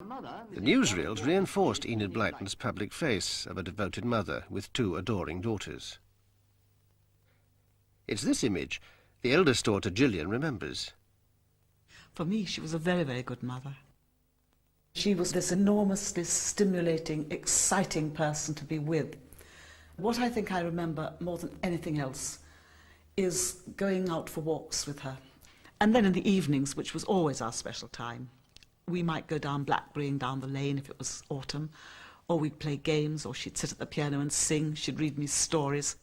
The newsreels reinforced Enid Blyton's public face of a devoted mother with two adoring daughters. It's this image the eldest daughter, Gillian, remembers. For me, she was a very, very good mother. She was this enormously stimulating, exciting person to be with. What I think I remember more than anything else is going out for walks with her. And then in the evenings, which was always our special time, we might go down Blackberrying down the lane if it was autumn, or we'd play games, or she'd sit at the piano and sing, she'd read me stories.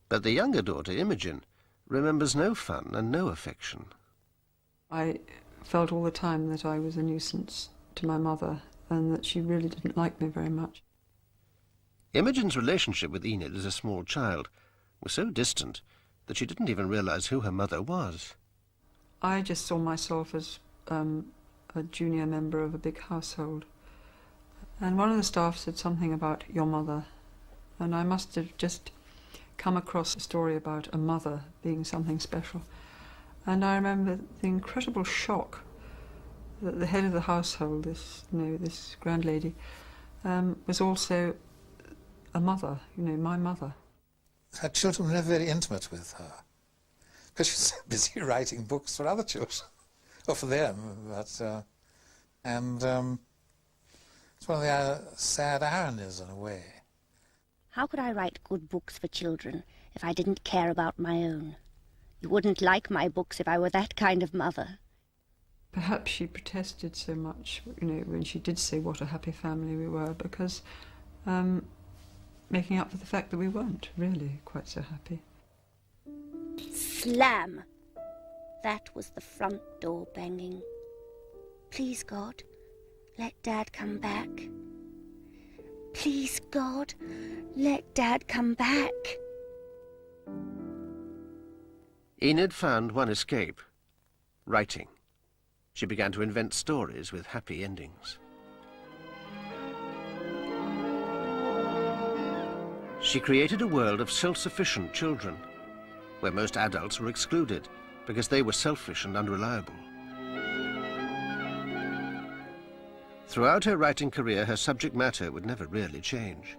But the younger daughter, Imogen, remembers no fun and no affection. I felt all the time that I was a nuisance to my mother and that she really didn't like me very much. Imogen's relationship with Enid as a small child was so distant that she didn't even realise who her mother was. I just saw myself as a junior member of a big household. And one of the staff said something about your mother, and I must have just come across a story about a mother being something special. And I remember the incredible shock that the head of the household, this grand lady, was also a mother, my mother. Her children were never very intimate with her, because she was so busy writing books for other children, or for them. It's one of the sad ironies, in a way. How could I write good books for children if I didn't care about my own? You wouldn't like my books if I were that kind of mother. Perhaps she protested so much, when she did say what a happy family we were, because making up for the fact that we weren't really quite so happy. Slam! That was the front door banging. Please, God, let Dad come back. Please, God, let Dad come back. Enid found one escape: writing. She began to invent stories with happy endings. She created a world of self-sufficient children, where most adults were excluded because they were selfish and unreliable. Throughout her writing career, her subject matter would never really change.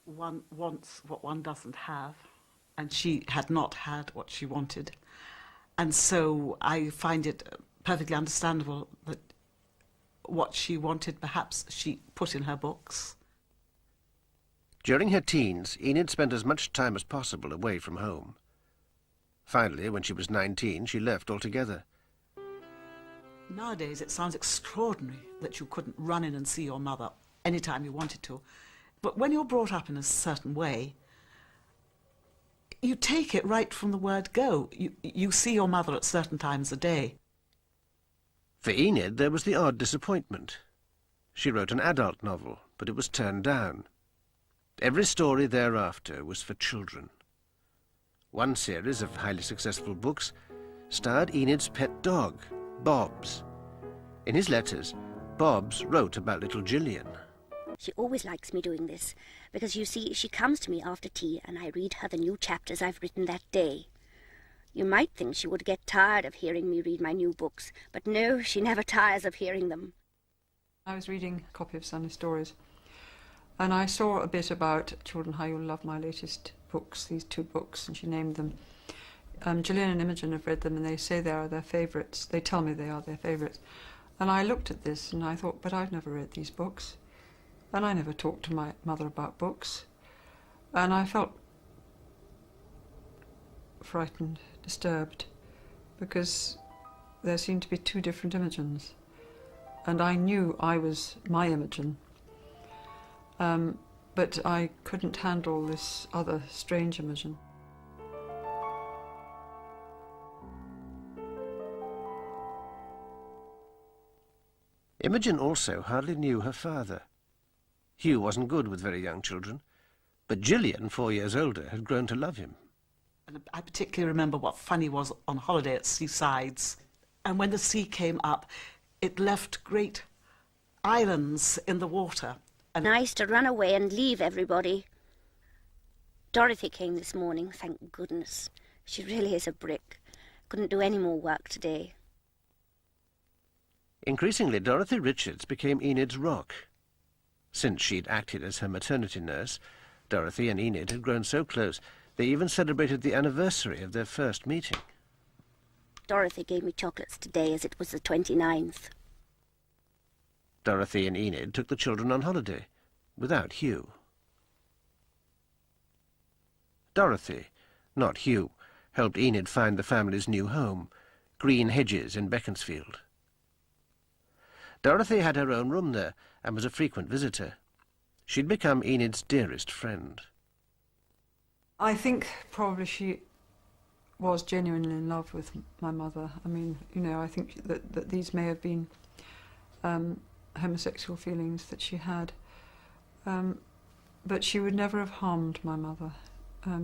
One wants what one doesn't have, and she had not had what she wanted. And so I find it perfectly understandable that what she wanted, perhaps she put in her books. During her teens, Enid spent as much time as possible away from home. Finally, when she was 19, she left altogether. Nowadays, it sounds extraordinary that you couldn't run in and see your mother any time you wanted to. But when you're brought up in a certain way, you take it right from the word go. You see your mother at certain times a day. For Enid, there was the odd disappointment. She wrote an adult novel, but it was turned down. Every story thereafter was for children. One series of highly successful books starred Enid's pet dog, Bobs. In his letters, Bobs wrote about little Gillian. She always likes me doing this, because you see, she comes to me after tea and I read her the new chapters I've written that day. You might think she would get tired of hearing me read my new books, but no, she never tires of hearing them. I was reading a copy of Sunday Stories, and I saw a bit about Children, How You'll Love My latest books, these two books, and she named them. Gillian and Imogen have read them, and they say they are their favourites. They tell me they are their favourites. And I looked at this, and I thought, but I've never read these books. And I never talked to my mother about books. And I felt frightened, disturbed, because there seemed to be two different Imogens. And I knew I was my Imogen. But I couldn't handle this other strange Imogen. Imogen also hardly knew her father. Hugh wasn't good with very young children, but Gillian, 4 years older, had grown to love him. And I particularly remember what fun he was on holiday at seasides. And when the sea came up, it left great islands in the water. And Nice to run away and leave everybody. Dorothy came this morning, thank goodness. She really is a brick. Couldn't do any more work today. Increasingly, Dorothy Richards became Enid's rock. Since she'd acted as her maternity nurse, Dorothy and Enid had grown so close they even celebrated the anniversary of their first meeting. Dorothy gave me chocolates today as it was the 29th. Dorothy and Enid took the children on holiday, without Hugh. Dorothy, not Hugh, helped Enid find the family's new home, Green Hedges in Beaconsfield. Dorothy had her own room there and was a frequent visitor. She'd become Enid's dearest friend. I think probably she was genuinely in love with my mother. I mean, you know, I think that these may have been homosexual feelings that she had. But she would never have harmed my mother.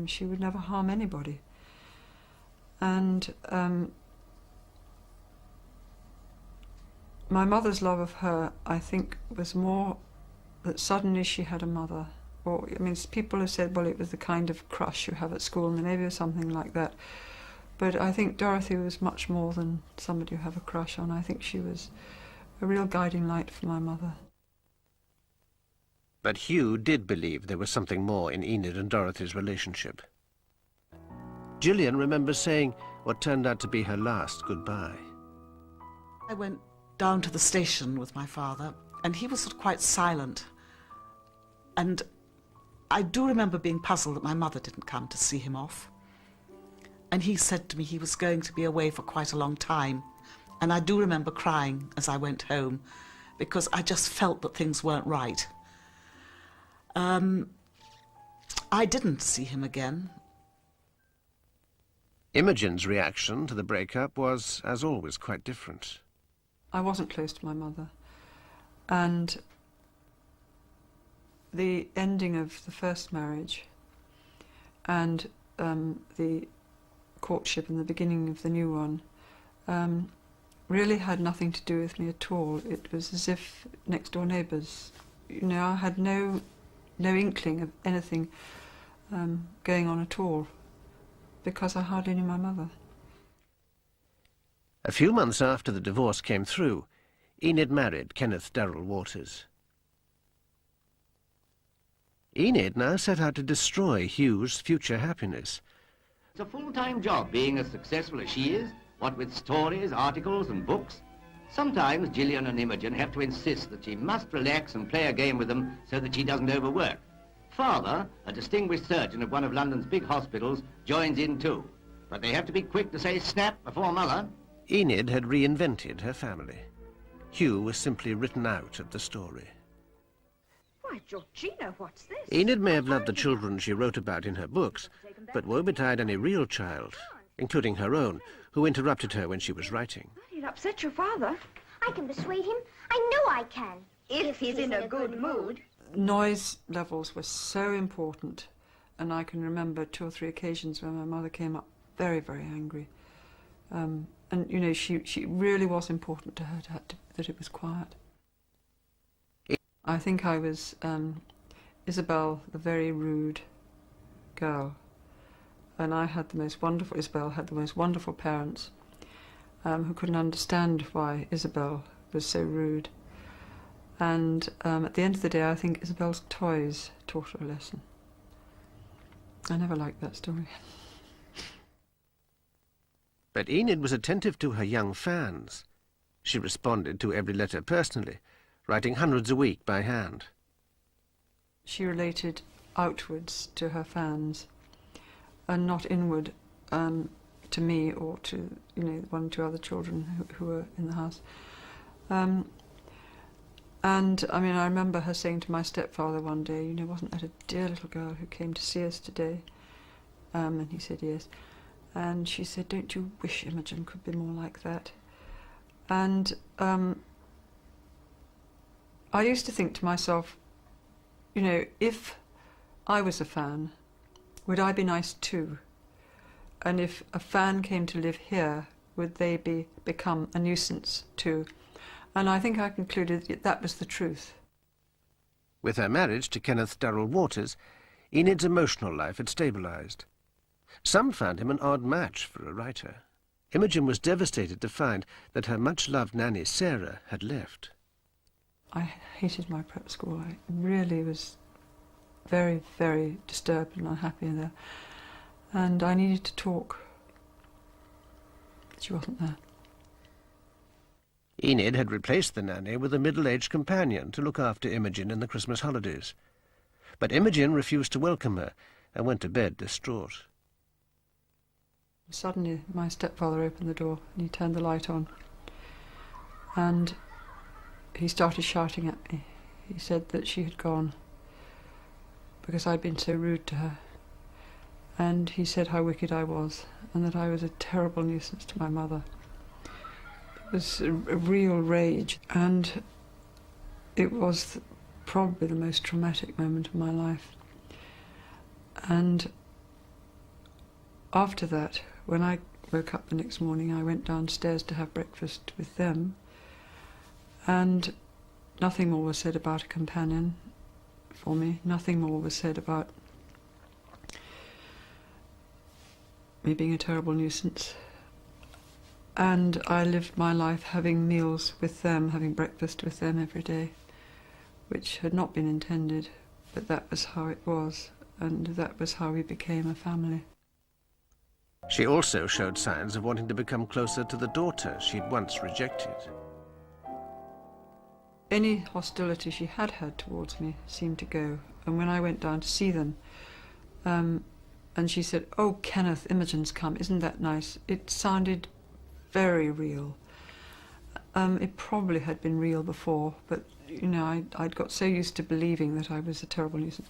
She would never harm anybody. And my mother's love of her, I think, was more that suddenly she had a mother. Or, I mean, people have said, well, it was the kind of crush you have at school, and maybe it was something like that. But I think Dorothy was much more than somebody you have a crush on. I think she was a real guiding light for my mother. But Hugh did believe there was something more in Enid and Dorothy's relationship. Gillian remembers saying what turned out to be her last goodbye. I went down to the station with my father, and he was sort of quite silent. And I do remember being puzzled that my mother didn't come to see him off. And he said to me he was going to be away for quite a long time. And I do remember crying as I went home, because I just felt that things weren't right. I didn't see him again. Imogen's reaction to the breakup was, as always, quite different. I wasn't close to my mother. And the ending of the first marriage and the courtship and the beginning of the new one really had nothing to do with me at all. It was as if next door neighbours. You know, I had no inkling of anything going on at all, because I hardly knew my mother. A few months after the divorce came through, Enid married Kenneth Darrell Waters. Enid now set out to destroy Hugh's future happiness. It's a full-time job being as successful as she is, what with stories, articles and books. Sometimes Gillian and Imogen have to insist that she must relax and play a game with them so that she doesn't overwork. Father, a distinguished surgeon of one of London's big hospitals, joins in too. But they have to be quick to say snap before Mother. Enid had reinvented her family. Hugh was simply written out of the story. Why, Georgina, what's this? Enid may have loved the children she wrote about in her books, but woe betide any real child, including her own, who interrupted her when she was writing. You'll upset your father. I can persuade him. I know I can. If he's in a good mood. Noise levels were so important, and I can remember 2 or 3 occasions when my mother came up very, very angry. And, you know, she really was important to her that it was quiet. I think I was Isabel, the very rude girl. And I had the most wonderful, Isabel had the most wonderful parents who couldn't understand why Isabel was so rude. And at the end of the day, I think Isabel's toys taught her a lesson. I never liked that story. But Enid was attentive to her young fans. She responded to every letter personally, writing hundreds a week by hand. She related outwards to her fans and not inward to me or to, you know, 1 or 2 other children who were in the house. And, I mean, I remember her saying to my stepfather one day, you know, wasn't that a dear little girl who came to see us today? And he said yes. And she said, don't you wish Imogen could be more like that? And I used to think to myself, you know, if I was a fan, would I be nice too? And if a fan came to live here, would they become a nuisance too? And I think I concluded that was the truth. With her marriage to Kenneth Darrell Waters, Enid's emotional life had stabilised. Some found him an odd match for a writer. Imogen was devastated to find that her much-loved nanny, Sarah, had left. I hated my prep school. I really was very, very disturbed and unhappy in there. And I needed to talk. She wasn't there. Enid had replaced the nanny with a middle-aged companion to look after Imogen in the Christmas holidays. But Imogen refused to welcome her and went to bed distraught. Suddenly my stepfather opened the door and he turned the light on. And he started shouting at me. He said that she had gone because I'd been so rude to her. And he said how wicked I was and that I was a terrible nuisance to my mother. It was a real rage, and it was probably the most traumatic moment of my life. And after that, when I woke up the next morning, I went downstairs to have breakfast with them, and nothing more was said about a companion for me. Nothing more was said about me being a terrible nuisance. And I lived my life having meals with them, having breakfast with them every day, which had not been intended, but that was how it was, and that was how we became a family. She also showed signs of wanting to become closer to the daughter she'd once rejected. Any hostility she had had towards me seemed to go, and when I went down to see them, and she said, "Oh, Kenneth, Imogen's come, isn't that nice?" It sounded very real. It probably had been real before, but, you know, I'd got so used to believing that I was a terrible nuisance.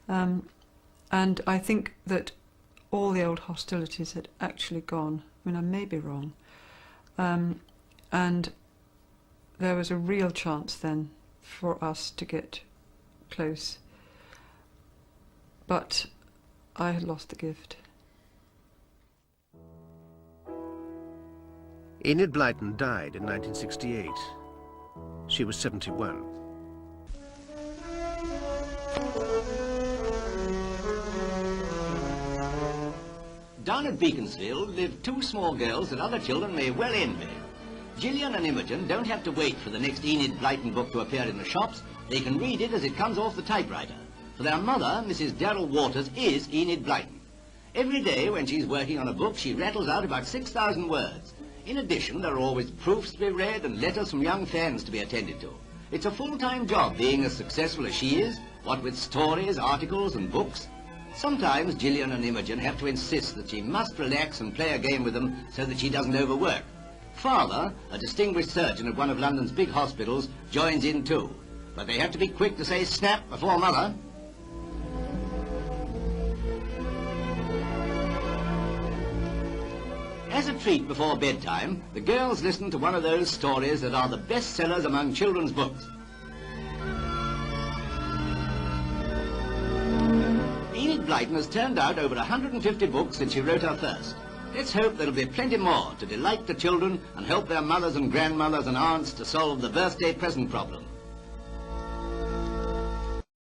And I think that all the old hostilities had actually gone. I mean, I may be wrong. And there was a real chance then for us to get close. But I had lost the gift. Enid Blyton died in 1968. She was 71. Down at Beaconsfield live two small girls that other children may well envy. Gillian and Imogen don't have to wait for the next Enid Blyton book to appear in the shops. They can read it as it comes off the typewriter. For their mother, Mrs. Darrell Waters, is Enid Blyton. Every day when she's working on a book, she rattles out about 6,000 words. In addition, there are always proofs to be read and letters from young fans to be attended to. It's a full-time job being as successful as she is, what with stories, articles and books. Sometimes Gillian and Imogen have to insist that she must relax and play a game with them so that she doesn't overwork. Father, a distinguished surgeon at one of London's big hospitals, joins in too. But they have to be quick to say snap before Mother. As a treat before bedtime, the girls listen to one of those stories that are the best sellers among children's books. Enid Blyton has turned out over 150 books since she wrote her first. Let's hope there'll be plenty more to delight the children and help their mothers and grandmothers and aunts to solve the birthday present problem.